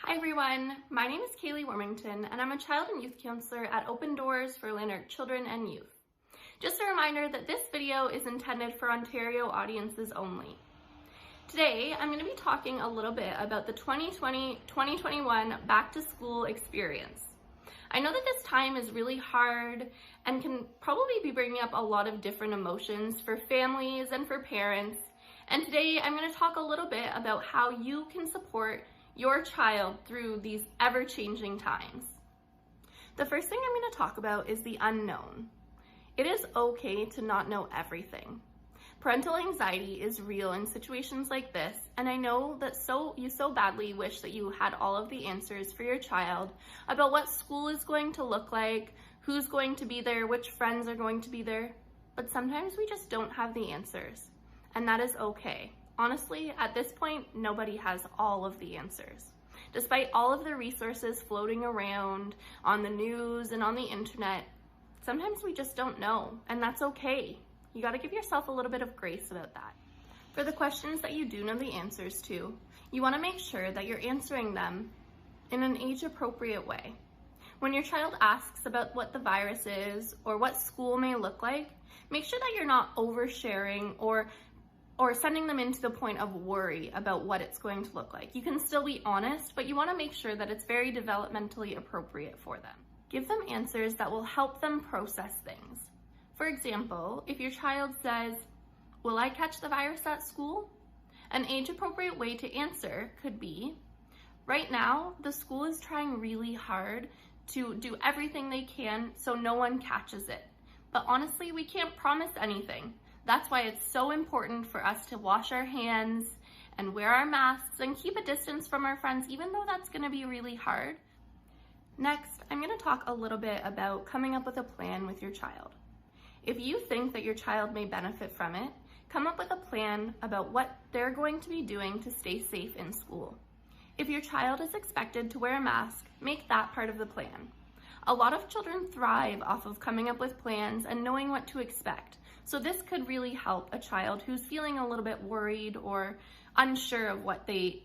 Hi everyone, my name is Kaili Wormington and I'm a child and youth counselor at Open Doors for Lanark Children and Youth. Just a reminder that this video is intended for Ontario audiences only. Today, I'm going to be talking a little bit about the 2020-2021 back to school experience. I know that this time is really hard and can probably be bringing up a lot of different emotions for families and for parents. And today I'm going to talk a little bit about how you can support your child through these ever-changing times. The first thing I'm going to talk about is the unknown. It is okay to not know everything. Parental anxiety is real in situations like this, and I know that you so badly wish that you had all of the answers for your child about what school is going to look like, who's going to be there, which friends are going to be there, but sometimes we just don't have the answers, and that is okay. Honestly, at this point, nobody has all of the answers. Despite all of the resources floating around on the news and on the internet, sometimes we just don't know, and that's okay. You gotta give yourself a little bit of grace about that. For the questions that you do know the answers to, you wanna make sure that you're answering them in an age-appropriate way. When your child asks about what the virus is or what school may look like, make sure that you're not oversharing or sending them into the point of worry about what it's going to look like. You can still be honest, but you want to make sure that it's very developmentally appropriate for them. Give them answers that will help them process things. For example, if your child says, "Will I catch the virus at school?" An age-appropriate way to answer could be, "Right now, the school is trying really hard to do everything they can so no one catches it. But honestly, we can't promise anything. That's why it's so important for us to wash our hands and wear our masks and keep a distance from our friends, even though that's going to be really hard." Next, I'm going to talk a little bit about coming up with a plan with your child. If you think that your child may benefit from it, come up with a plan about what they're going to be doing to stay safe in school. If your child is expected to wear a mask, make that part of the plan. A lot of children thrive off of coming up with plans and knowing what to expect. So this could really help a child who's feeling a little bit worried or unsure of what they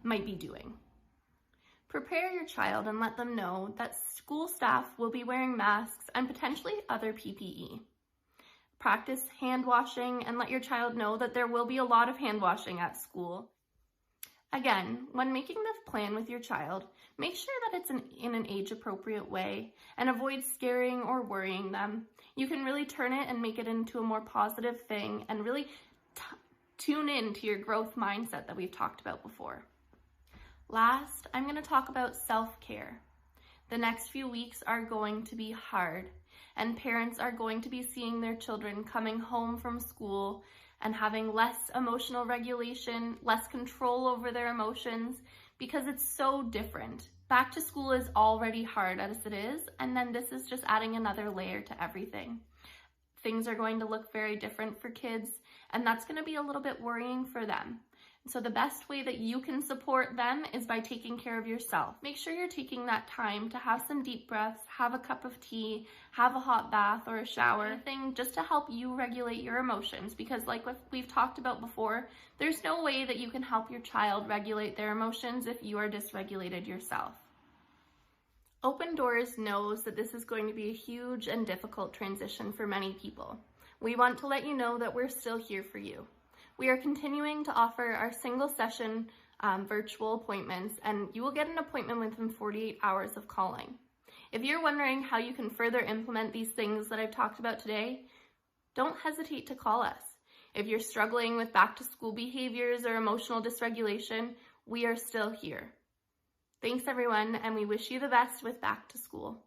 might be doing. Prepare your child and let them know that school staff will be wearing masks and potentially other PPE. Practice hand washing and let your child know that there will be a lot of hand washing at school. Again, when making the plan with your child, make sure that it's in an age-appropriate way and avoid scaring or worrying them. You can really turn it and make it into a more positive thing and really tune in to your growth mindset that we've talked about before. Last, I'm going to talk about self-care. The next few weeks are going to be hard, and parents are going to be seeing their children coming home from school and having less emotional regulation, less control over their emotions, because it's so different. Back to school is already hard as it is, and then this is just adding another layer to everything. Things are going to look very different for kids, and that's going to be a little bit worrying for them. So the best way that you can support them is by taking care of yourself. Make sure you're taking that time to have some deep breaths, have a cup of tea, have a hot bath or a shower, anything just to help you regulate your emotions, because like we've talked about before, there's no way that you can help your child regulate their emotions if you are dysregulated yourself. Open Doors knows that this is going to be a huge and difficult transition for many people. We want to let you know that we're still here for you. We are continuing to offer our single session virtual appointments, and you will get an appointment within 48 hours of calling. If you're wondering how you can further implement these things that I've talked about today, don't hesitate to call us. If you're struggling with back to school behaviors or emotional dysregulation, we are still here. Thanks everyone, and we wish you the best with back to school.